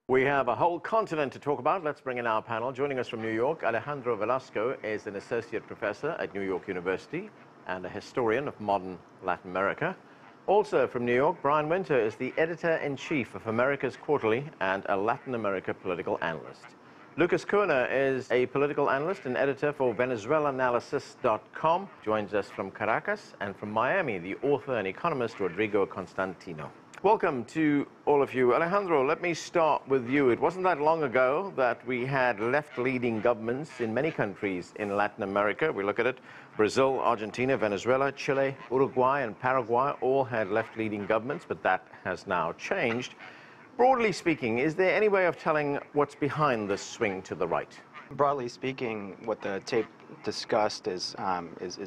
We have a whole continent to talk about. Let's bring in our panel. Joining us from New York, Alejandro Velasco is an associate professor at New York University and a historian of modern Latin America. Also from New York, Brian Winter is the editor-in-chief of America's Quarterly and a Latin America political analyst. Lucas Koerner is a political analyst and editor for VenezuelaAnalysis.com. Joins us from Caracas, and from Miami, the author and economist Rodrigo Constantino. Welcome to all of you. Alejandro, let me start with you. It wasn't that long ago that we had left-leading governments in many countries in Latin America. We look at it, Brazil, Argentina, Venezuela, Chile, Uruguay, and Paraguay all had left-leading governments, but that has now changed. Broadly speaking, is there any way of telling what's behind this swing to the right? Broadly speaking, what the tape discussed is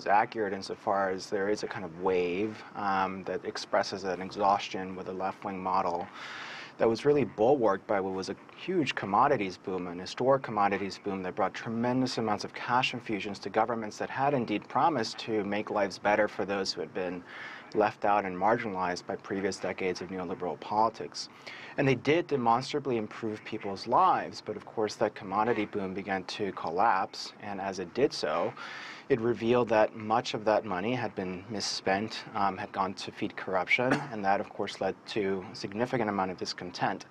accurate insofar as there is a kind of wave that expresses an exhaustion with a left-wing model that was really bulwarked by what was a huge commodities boom, an historic commodities boom that brought tremendous amounts of cash infusions to governments that had indeed promised to make lives better for those who had been left out and marginalized by previous decades of neoliberal politics. And they did demonstrably improve people's lives, but of course that commodity boom began to collapse, and as it did so, it revealed that much of that money had been misspent, had gone to feed corruption, and that of course led to a significant amount of discontent.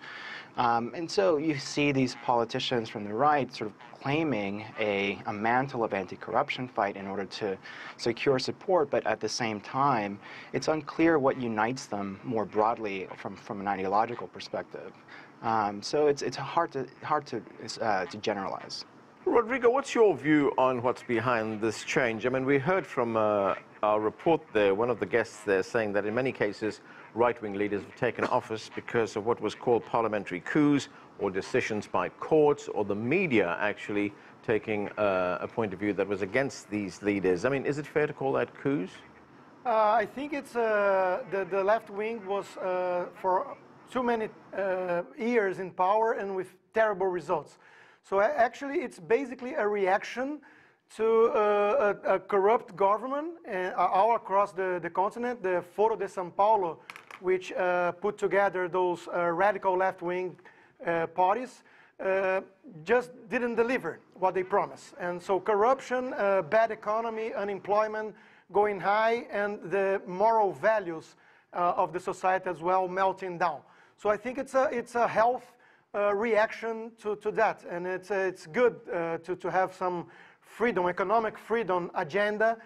And so you see these politicians from the right sort of claiming a mantle of anti-corruption fight in order to secure support, but at the same time, it's unclear what unites them more broadly from an ideological perspective. So it's hard to generalize. Rodrigo, what's your view on what's behind this change? I mean, we heard from our report there, one of the guests there saying that in many cases, right-wing leaders have taken office because of what was called parliamentary coups or decisions by courts or the media actually taking a point of view that was against these leaders. I mean, is it fair to call that coups? I think it's the left wing was for too many years in power and with terrible results. So actually, it's basically a reaction to a corrupt government all across the continent. The Foro de São Paulo, which put together those radical left-wing parties, just didn't deliver what they promised. And so corruption, bad economy, unemployment going high, and the moral values of the society as well melting down. So I think it's a health reaction to that, and it's good to have some freedom, economic freedom agenda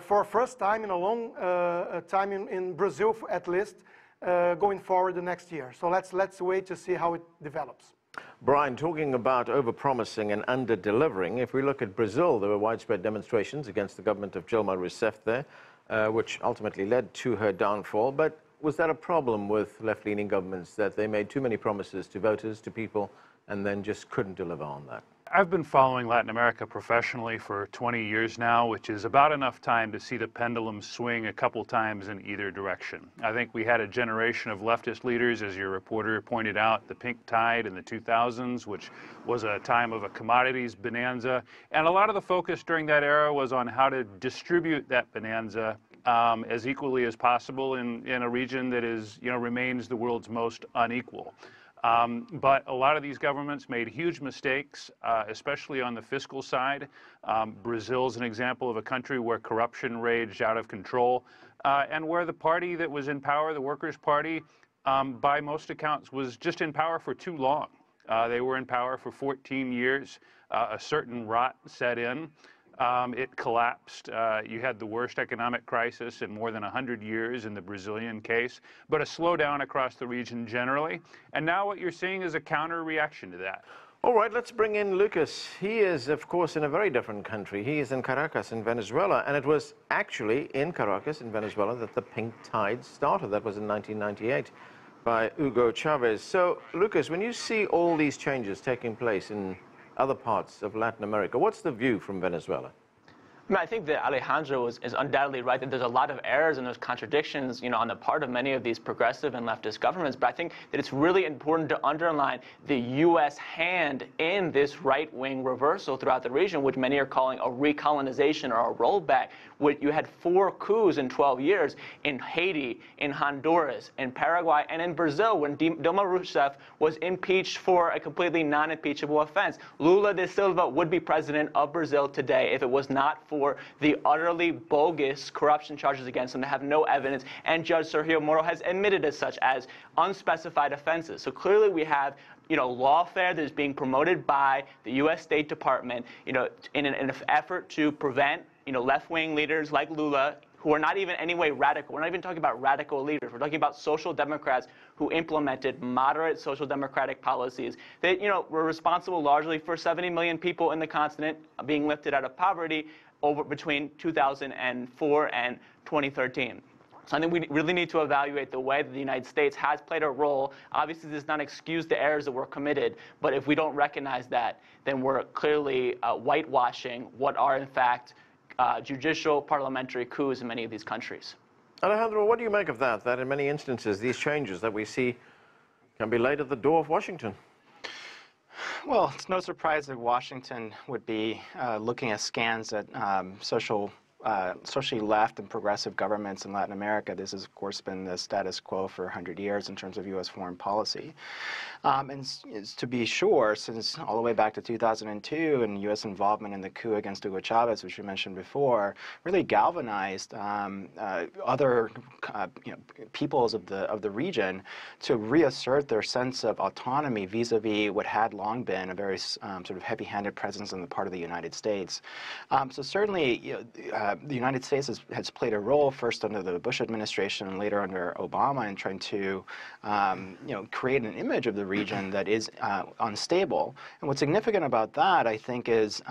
for first time in a long time in Brazil, at least, going forward the next year. So let's wait to see how it develops. Brian, talking about overpromising and under-delivering, if we look at Brazil, there were widespread demonstrations against the government of Dilma Rousseff there, which ultimately led to her downfall. But was that a problem with left-leaning governments, that they made too many promises to voters, to people, and then just couldn't deliver on that? I've been following Latin America professionally for 20 years now, which is about enough time to see the pendulum swing a couple times in either direction. I think we had a generation of leftist leaders, as your reporter pointed out, the pink tide in the 2000s, which was a time of a commodities bonanza. And a lot of the focus during that era was on how to distribute that bonanza as equally as possible in a region that is, remains the world's most unequal. But a lot of these governments made huge mistakes, especially on the fiscal side. Brazil's an example of a country where corruption raged out of control, and where the party that was in power, the Workers' Party, by most accounts was just in power for too long. They were in power for 14 years. A certain rot set in. It collapsed. You had the worst economic crisis in more than 100 years in the Brazilian case, but a slowdown across the region generally. And now what you're seeing is a counter-reaction to that. All right, let's bring in Lucas. He is, of course, in a very different country. He is in Caracas in Venezuela, and it was actually in Caracas in Venezuela that the pink tide started. That was in 1998 by Hugo Chavez. So, Lucas, when you see all these changes taking place in other parts of Latin America, what's the view from Venezuela? I mean, I think that Alejandro is undoubtedly right that there's a lot of errors and there's contradictions, on the part of many of these progressive and leftist governments. But I think that it's really important to underline the U.S. hand in this right-wing reversal throughout the region, which many are calling a recolonization or a rollback. You had 4 coups in 12 years in Haiti, in Honduras, in Paraguay, and in Brazil when Dilma Rousseff was impeached for a completely non-impeachable offense. Lula da Silva would be president of Brazil today if it was not for the utterly bogus corruption charges against him that have no evidence, and Judge Sergio Moro has admitted as such as unspecified offenses. So clearly we have lawfare that is being promoted by the U.S. State Department, in an effort to prevent, left-wing leaders like Lula, who are not even anyway radical. We're not even talking about radical leaders. We're talking about social democrats who implemented moderate social democratic policies that, were responsible largely for 70 million people in the continent being lifted out of poverty between 2004 and 2013. So I think we really need to evaluate the way that the United States has played a role. Obviously, this does not excuse the errors that were committed, but if we don't recognize that, then we're clearly whitewashing what are, in fact, judicial parliamentary coups in many of these countries. Alejandro, what do you make of that in many instances, these changes that we see can be laid at the door of Washington? Well, it's no surprise that Washington would be looking askance at socially left and progressive governments in Latin America. This has, of course, been the status quo for 100 years in terms of U.S. foreign policy. And to be sure, since all the way back to 2002 and U.S. involvement in the coup against Hugo Chavez, which you mentioned before, really galvanized other peoples of the region to reassert their sense of autonomy vis-a-vis what had long been a very sort of heavy-handed presence on the part of the United States. So certainly, the United States has played a role first under the Bush administration and later under Obama in trying to create an image of the region that is unstable. And what's significant about that, I think, is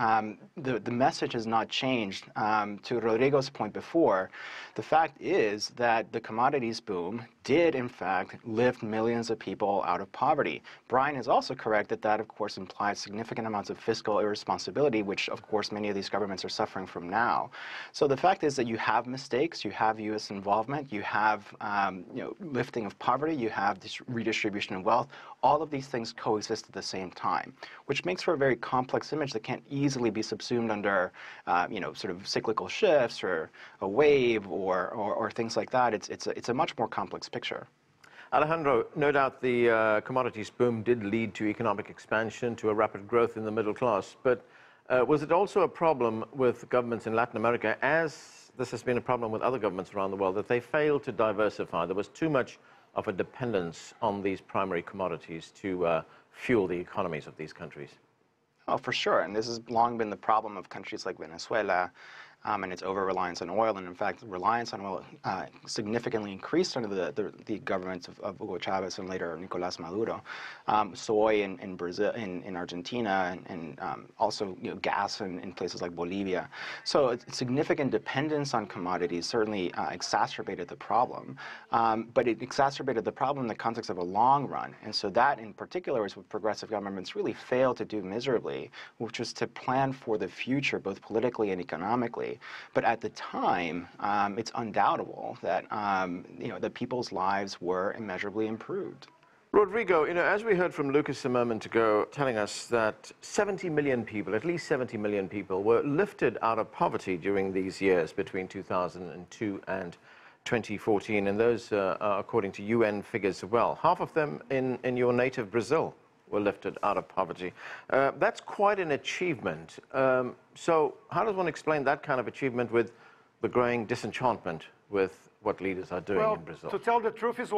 the message has not changed. To Rodrigo's point before, the fact is that the commodities boom did, in fact, lift millions of people out of poverty. Brian is also correct that of course, implies significant amounts of fiscal irresponsibility, which, of course, many of these governments are suffering from now. So the fact is that you have mistakes, you have U.S. involvement, you have lifting of poverty, you have this redistribution of wealth. All of these things coexist at the same time, which makes for a very complex image that can't easily be subsumed under sort of cyclical shifts or a wave or things like that. It's a much more complex picture. Alejandro, no doubt the commodities boom did lead to economic expansion, to a rapid growth in the middle class. But was it also a problem with governments in Latin America, as this has been a problem with other governments around the world, that they failed to diversify? There was too much of a dependence on these primary commodities to fuel the economies of these countries. Oh, for sure. And this has long been the problem of countries like Venezuela and its over-reliance on oil. And in fact, reliance on oil significantly increased under the governments of Hugo Chavez and later Nicolás Maduro. Soy in Brazil, in Argentina, and also gas in places like Bolivia. So a significant dependence on commodities certainly exacerbated the problem. But it exacerbated the problem in the context of a long run. And so that in particular is what progressive governments really failed to do miserably, which was to plan for the future, both politically and economically. But at the time, it's undoubtable that that people's lives were immeasurably improved. Rodrigo, as we heard from Lucas a moment ago, telling us that 70 million people, at least 70 million people, were lifted out of poverty during these years between 2002 and 2014, and those are according to UN figures as well. Half of them in your native Brazil were lifted out of poverty. That's quite an achievement. So how does one explain that kind of achievement with the growing disenchantment with what leaders are doing in Brazil? To tell the truth, it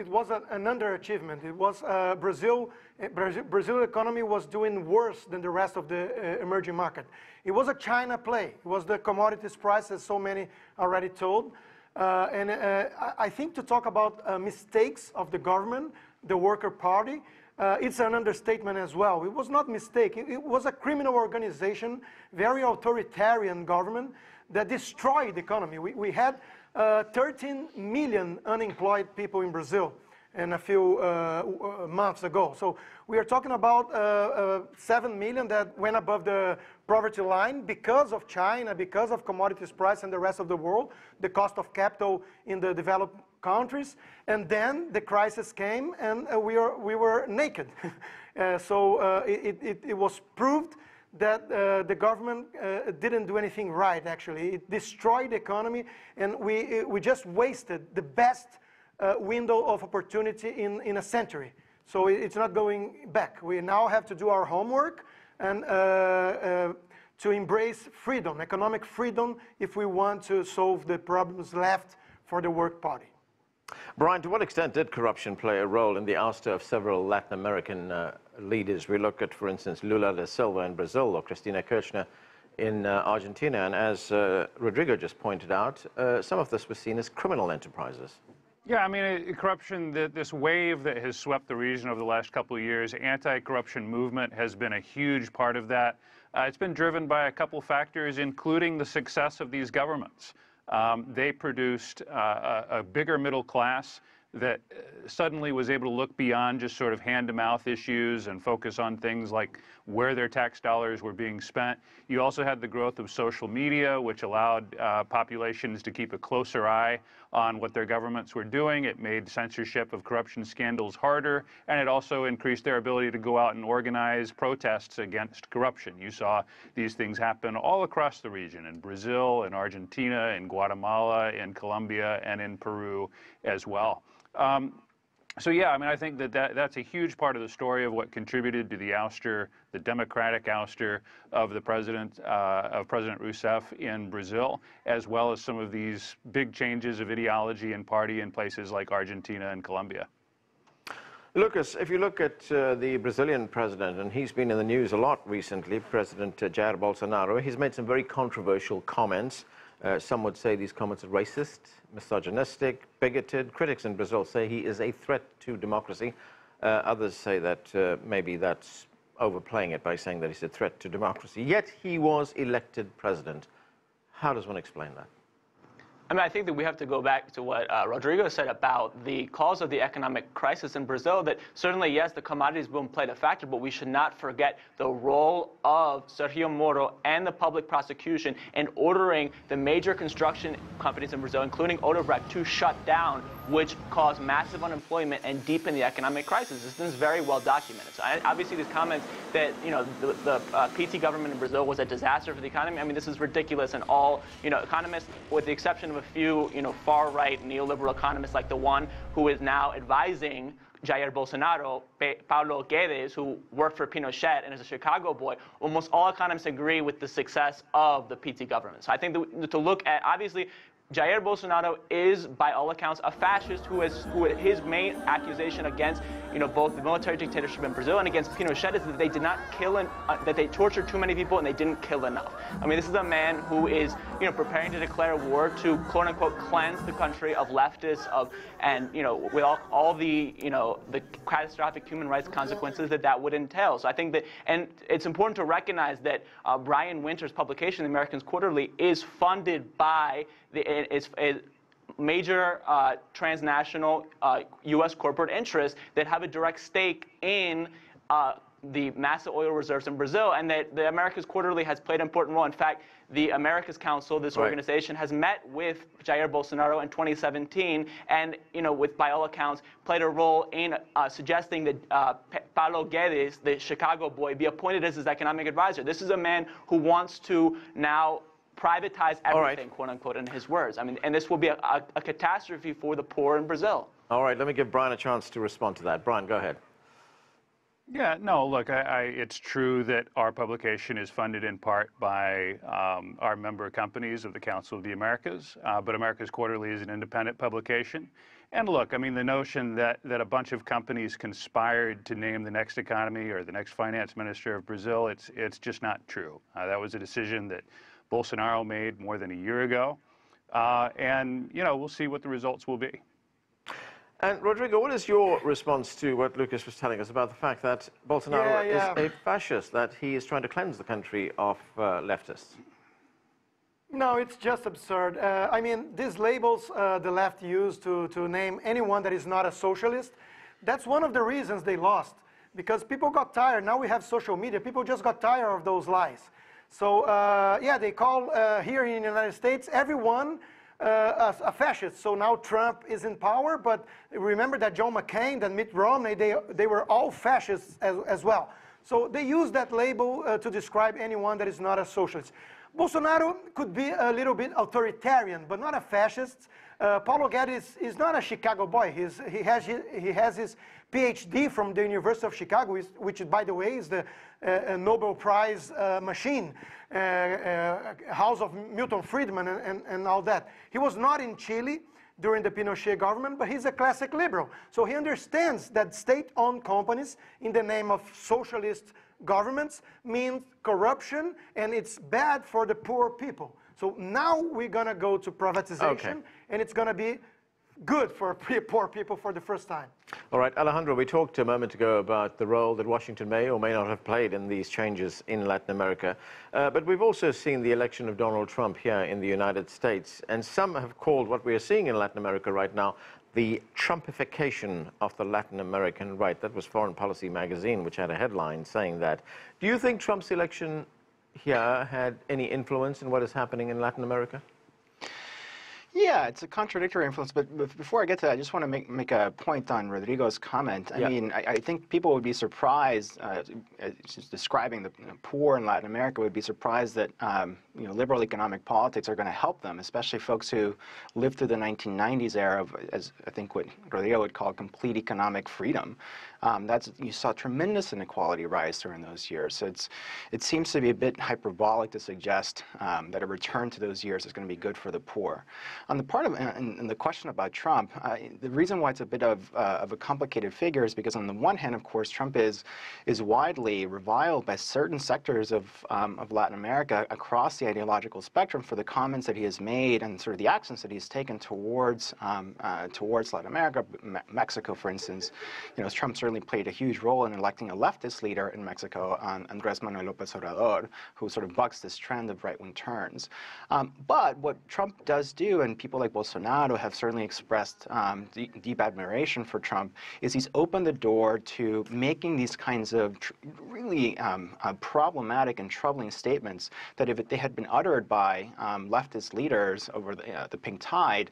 was an underachievement. It was Brazil economy was doing worse than the rest of the emerging market. It was a China play. It was the commodities price, as so many already told. And I think to talk about mistakes of the government, the Worker Party, it's an understatement as well. It was not a mistake. It was a criminal organization, very authoritarian government that destroyed the economy. We had 13 million unemployed people in Brazil. and a few months ago. So we are talking about 7 million that went above the poverty line because of China, because of commodities price and the rest of the world, the cost of capital in the developed countries. And then the crisis came and we were naked. So it was proved that the government didn't do anything right, actually. It destroyed the economy, and we just wasted the best window of opportunity in a century. So it's not going back. We now have to do our homework and to embrace freedom, economic freedom, if we want to solve the problems left for the work party. Brian, to what extent did corruption play a role in the ouster of several Latin American leaders? We look at, for instance, Lula da Silva in Brazil or Cristina Koerner in Argentina. And as Rodrigo just pointed out, some of this was seen as criminal enterprises. Yeah, I mean, corruption, this wave that has swept the region over the last couple of years, anti-corruption movement has been a huge part of that. It's been driven by a couple factors, including the success of these governments. They produced a bigger middle class that suddenly was able to look beyond just sort of hand-to-mouth issues and focus on things like where their tax dollars were being spent. You also had the growth of social media, which allowed populations to keep a closer eye on what their governments were doing. It made censorship of corruption scandals harder, and it also increased their ability to go out and organize protests against corruption. You saw these things happen all across the region, in Brazil, in Argentina, in Guatemala, in Colombia, and in Peru as well. So yeah, I mean, I think that's a huge part of the story of what contributed to the ouster, the democratic ouster of the President Rousseff in Brazil, as well as some of these big changes of ideology and party in places like Argentina and Colombia. Lucas, if you look at the Brazilian president, and he's been in the news a lot recently, President Jair Bolsonaro, he's made some very controversial comments. Some would say these comments are racist, misogynistic, bigoted. Critics in Brazil say he is a threat to democracy. Others say that maybe that's overplaying it by saying that he's a threat to democracy. Yet he was elected president. How does one explain that? I mean, I think that we have to go back to what Rodrigo said about the cause of the economic crisis in Brazil, that certainly, yes, the commodities boom played a factor, but we should not forget the role of Sergio Moro and the public prosecution in ordering the major construction companies in Brazil, including Odebrecht, to shut down, which caused massive unemployment and deepened the economic crisis. This is very well documented. So obviously these comments that, you know, the PT government in Brazil was a disaster for the economy, I mean, this is ridiculous, and all, you know, economists, with the exception of a few, you know, far-right neoliberal economists like the one who is now advising Jair Bolsonaro, Paulo Guedes, who worked for Pinochet and is a Chicago boy, almost all economists agree with the success of the PT government. So I think that to look at, obviously, Jair Bolsonaro is, by all accounts, a fascist who his main accusation against, you know, both the military dictatorship in Brazil and against Pinochet is that they did not kill, that they tortured too many people and they didn't kill enough. I mean, this is a man who is, you know, preparing to declare war to, quote unquote, cleanse the country of leftists, and, you know, with all the, you know, the catastrophic human rights consequences that would entail. So I think that, and it's important to recognize that Brian Winter's publication, The Americans Quarterly, is funded by is major transnational U.S. corporate interests that have a direct stake in the massive oil reserves in Brazil, and that the Americas Quarterly has played an important role. In fact, the Americas Council, this organization, has met with Jair Bolsonaro in 2017, and, you know, by all accounts, played a role in suggesting that Paulo Guedes, the Chicago boy, be appointed as his economic advisor. This is a man who wants to now privatize everything, quote unquote, in his words. I mean, and this will be a catastrophe for the poor in Brazil. All right, let me give Brian a chance to respond to that. Brian, go ahead. Yeah, no, look, it's true that our publication is funded in part by our member companies of the Council of the Americas, but Americas Quarterly is an independent publication. And look, I mean, the notion that a bunch of companies conspired to name the next economy or the next finance minister of Brazil, it's just not true. That was a decision that Bolsonaro made more than a year ago, and, you know, we'll see what the results will be. And Rodrigo, what is your response to what Lucas was telling us about the fact that Bolsonaro is a fascist, that he is trying to cleanse the country of leftists? No, it's just absurd. I mean, these labels the left used to name anyone that is not a socialist, that's one of the reasons they lost. Because people got tired. Now we have social media. People just got tired of those lies. So, yeah, they call here in the United States everyone a fascist. So now Trump is in power, but remember that John McCain and Mitt Romney, they were all fascists as well. So they use that label to describe anyone that is not a socialist. Bolsonaro could be a little bit authoritarian, but not a fascist. Paulo Guedes is not a Chicago boy. He has his PhD from the University of Chicago, which, by the way, is the Nobel Prize machine, house of Milton Friedman and all that. He was not in Chile during the Pinochet government, but he's a classic liberal. So he understands that state-owned companies in the name of socialist governments mean corruption, and it's bad for the poor people. So now we're going to go to privatization, and it's going to be good for poor people for the first time. All right, Alejandro, we talked a moment ago about the role that Washington may or may not have played in these changes in Latin America. But we've also seen the election of Donald Trump here in the United States. And some have called what we are seeing in Latin America right now the Trumpification of the Latin American right. That was Foreign Policy magazine, which had a headline saying that. Do you think Trump's election here had any influence in what is happening in Latin America? Yeah, it's a contradictory influence, but before I get to that, I just want to make a point on Rodrigo's comment. I mean, I think people would be surprised, describing the poor in Latin America, would be surprised that liberal economic politics are going to help them, especially folks who lived through the 1990s era of, as I think what Rodrigo would call, complete economic freedom. You saw tremendous inequality rise during those years. So it seems to be a bit hyperbolic to suggest that a return to those years is going to be good for the poor. On the part of and the question about Trump, the reason why it's a bit of a complicated figure is because on the one hand, of course, Trump is widely reviled by certain sectors of Latin America across the ideological spectrum for the comments that he has made and sort of the actions that he's taken towards Latin America. Mexico, for instance, Trump certainly played a huge role in electing a leftist leader in Mexico, Andrés Manuel López Obrador, who sort of bucks this trend of right-wing turns. But what Trump does do, and people like Bolsonaro have certainly expressed deep admiration for Trump, is he's opened the door to making these kinds of really problematic and troubling statements that if they had been uttered by leftist leaders over the pink tide,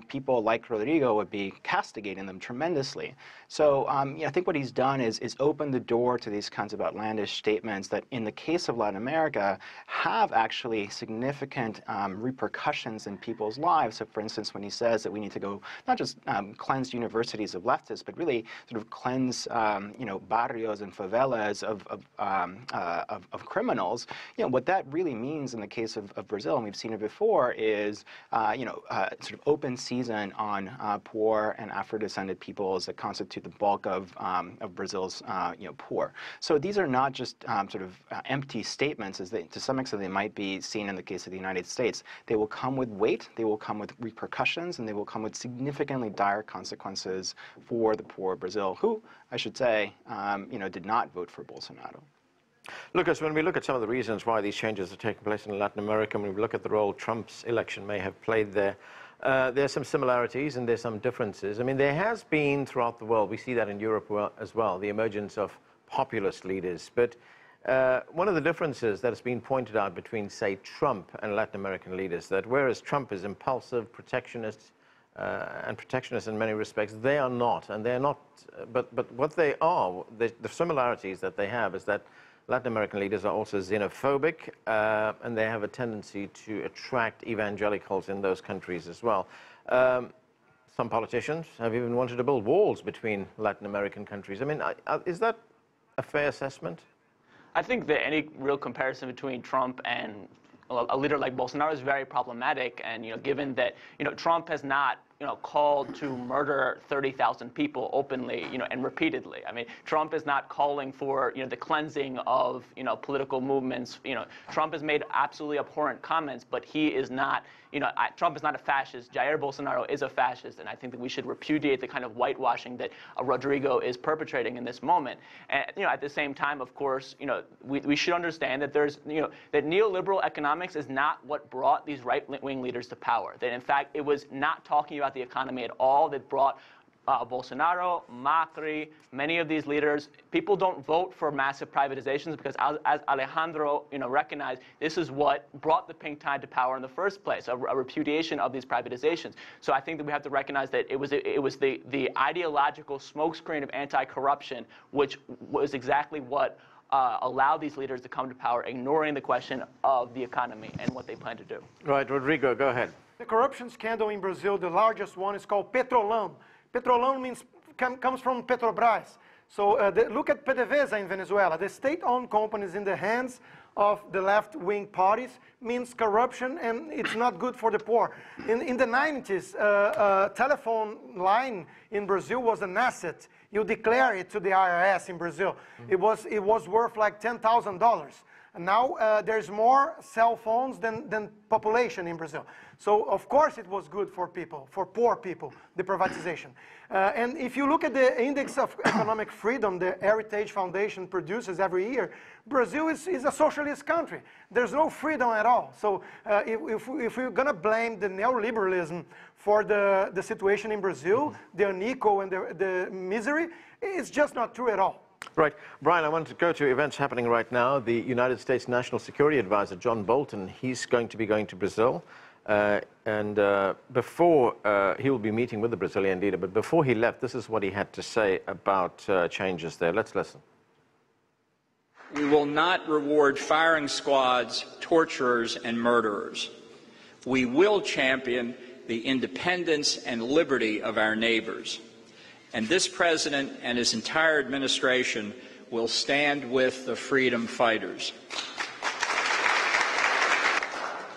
people like Rodrigo would be castigating them tremendously. So I think what he's done is open the door to these kinds of outlandish statements that in the case of Latin America have actually significant repercussions in people's lives. So for instance, when he says that we need to go not just cleanse universities of leftists, but really sort of cleanse barrios and favelas of criminals, what that really means in the case of Brazil, and we've seen it before, is sort of open season on poor and Afro-descended peoples that constitute the bulk of Brazil's poor. So these are not just sort of empty statements, as to some extent they might be seen in the case of the United States. They will come with weight, they will come with repercussions, and they will come with significantly dire consequences for the poor of Brazil, who, I should say, did not vote for Bolsonaro. Lucas, when we look at some of the reasons why these changes are taking place in Latin America, when we look at the role Trump's election may have played there, there's some similarities and there's some differences. I mean, there has been throughout the world, we see that in Europe as well, the emergence of populist leaders. But one of the differences that has been pointed out between, say, Trump and Latin American leaders, that whereas Trump is impulsive, protectionist, and protectionist in many respects, they are not. And they're not, but what they are, the similarities that they have is that Latin American leaders are also xenophobic, and they have a tendency to attract evangelicals in those countries as well. Some politicians have even wanted to build walls between Latin American countries. I mean, is that a fair assessment? I think that any real comparison between Trump and a leader like Bolsonaro is very problematic, and given that Trump has not called to murder 30,000 people openly, and repeatedly. I mean, Trump is not calling for, the cleansing of, political movements. Trump has made absolutely abhorrent comments, but he is not, Trump is not a fascist. Jair Bolsonaro is a fascist, and I think that we should repudiate the kind of whitewashing that Rodrigo is perpetrating in this moment. And, at the same time, of course, we should understand that there's, that neoliberal economics is not what brought these right-wing leaders to power. That, in fact, it was not talking about the economy at all that brought Bolsonaro, Macri, many of these leaders. People don't vote for massive privatizations because, as Alejandro recognized, this is what brought the pink tide to power in the first place, a repudiation of these privatizations. So I think that we have to recognize that it was the ideological smokescreen of anti-corruption, which was exactly what allowed these leaders to come to power, ignoring the question of the economy and what they plan to do. Right, Rodrigo, go ahead. The corruption scandal in Brazil, the largest one, is called Petrolão. Petrolão means comes from Petrobras. So look at PDVSA in Venezuela. The state-owned companies in the hands of the left-wing parties means corruption, and it's not good for the poor. In the 90s, a telephone line in Brazil was an asset. You declare it to the IRS in Brazil. Mm-hmm. It was worth like $10,000. And now there's more cell phones than population in Brazil. So of course it was good for people, for poor people, the privatization. And if you look at the index of economic freedom the Heritage Foundation produces every year, Brazil is a socialist country. There's no freedom at all. So if we're going to blame the neoliberalism for the situation in Brazil, the unequal and the misery, it's just not true at all. Right. Brian, I want to go to events happening right now. The United States National Security Advisor, John Bolton, he's going to be going to Brazil. Before he will be meeting with the Brazilian leader, but before he left, this is what he had to say about changes there. Let's listen. We will not reward firing squads, torturers, and murderers. We will champion the independence and liberty of our neighbors. And this president and his entire administration will stand with the freedom fighters.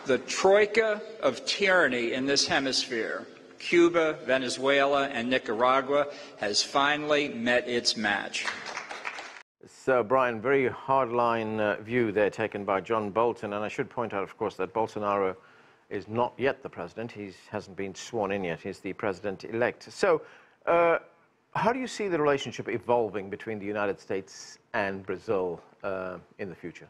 The troika of tyranny in this hemisphere, Cuba, Venezuela, and Nicaragua, has finally met its match. So, Brian, very hardline view there taken by John Bolton. And I should point out, of course, that Bolsonaro is not yet the president. He hasn't been sworn in yet. He's the president-elect. So, how do you see the relationship evolving between the United States and Brazil in the future?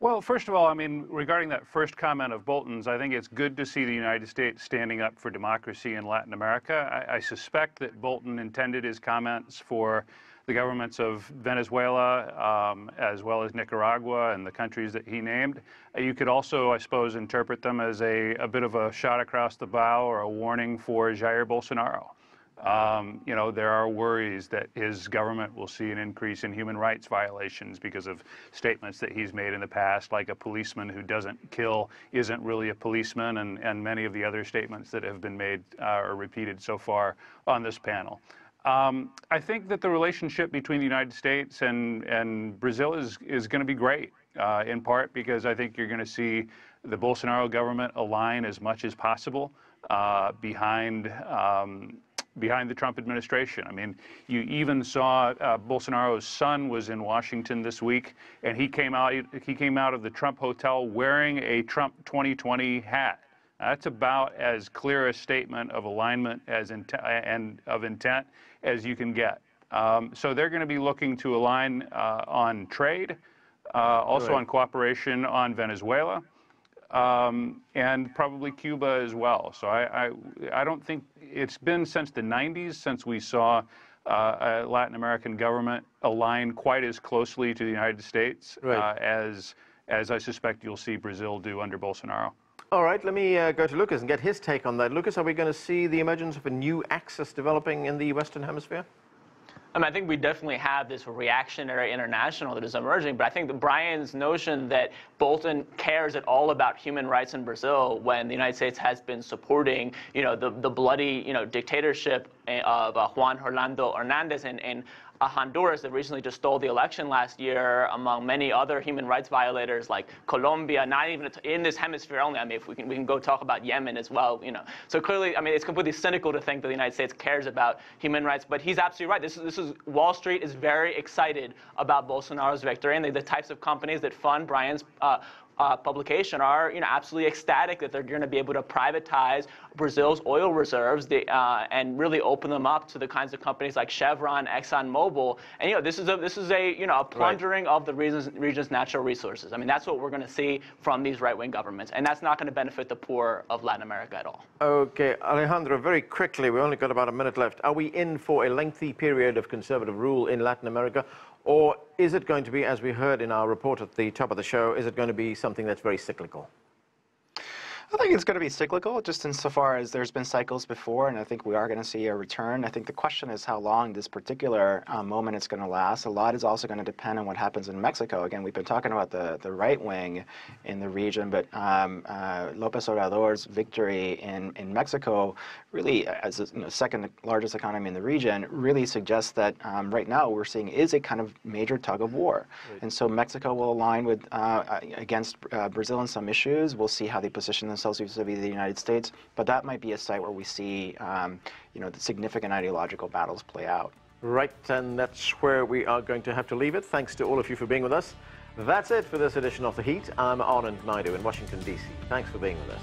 Well, first of all, I mean, regarding that first comment of Bolton's, I think it's good to see the United States standing up for democracy in Latin America. I suspect that Bolton intended his comments for the governments of Venezuela, as well as Nicaragua and the countries that he named. You could also, I suppose, interpret them as a bit of a shot across the bow or a warning for Jair Bolsonaro. There are worries that his government will see an increase in human rights violations because of statements that he's made in the past, like a policeman who doesn't kill isn't really a policeman, and many of the other statements that have been made or repeated so far on this panel. I think that the relationship between the United States and Brazil is going to be great, in part because I think you're going to see the Bolsonaro government align as much as possible behind the Trump administration. I mean, you even saw Bolsonaro's son was in Washington this week, and he came out of the Trump hotel wearing a Trump 2020 hat. That's about as clear a statement of alignment and of intent as you can get. So they're going to be looking to align on trade, also on cooperation on Venezuela, and probably Cuba as well. So I don't think it's been since the 90s since we saw a Latin American government align quite as closely to the United States as I suspect you'll see Brazil do under Bolsonaro. All right, let me go to Lucas and get his take on that. Lucas, are we going to see the emergence of a new axis developing in the Western Hemisphere? I think we definitely have this reactionary international that is emerging, but I think that Brian's notion that Bolton cares at all about human rights in Brazil when the United States has been supporting, the bloody, dictatorship of Juan Orlando Hernandez in Honduras that recently just stole the election last year, among many other human rights violators like Colombia, not even in this hemisphere only. I mean, if we can go talk about Yemen as well, you know. So clearly, I mean, it's completely cynical to think that the United States cares about human rights, but he's absolutely right. This is Wall Street is very excited about Bolsonaro's victory, and the types of companies that fund Brian's publication are, you know, absolutely ecstatic that they're going to be able to privatize Brazil's oil reserves and really open them up to the kinds of companies like Chevron, ExxonMobil. And, you know, this is a you know, a plundering of the region's natural resources. I mean, that's what we're going to see from these right-wing governments, and that's not going to benefit the poor of Latin America at all. Okay, Alejandro, very quickly, we only got about a minute left. Are we in for a lengthy period of conservative rule in Latin America? Or is it going to be, as we heard in our report at the top of the show, is it going to be something that's very cyclical? I think it's going to be cyclical, just insofar as there's been cycles before, and I think we are going to see a return. I think the question is how long this particular moment is going to last. A lot is also going to depend on what happens in Mexico. Again, we've been talking about the right wing in the region, but López Obrador's victory in Mexico really, as the second largest economy in the region, really suggests that right now we're seeing is a kind of major tug of war. Right. And so Mexico will align with against Brazil on some issues. We'll see how they position themselves vis-a-vis the United States, but that might be a site where we see you know, the significant ideological battles play out. Right, and that's where we are going to have to leave it. Thanks to all of you for being with us. That's it for this edition of The Heat. I'm Anand Naidu in Washington, D.C. Thanks for being with us.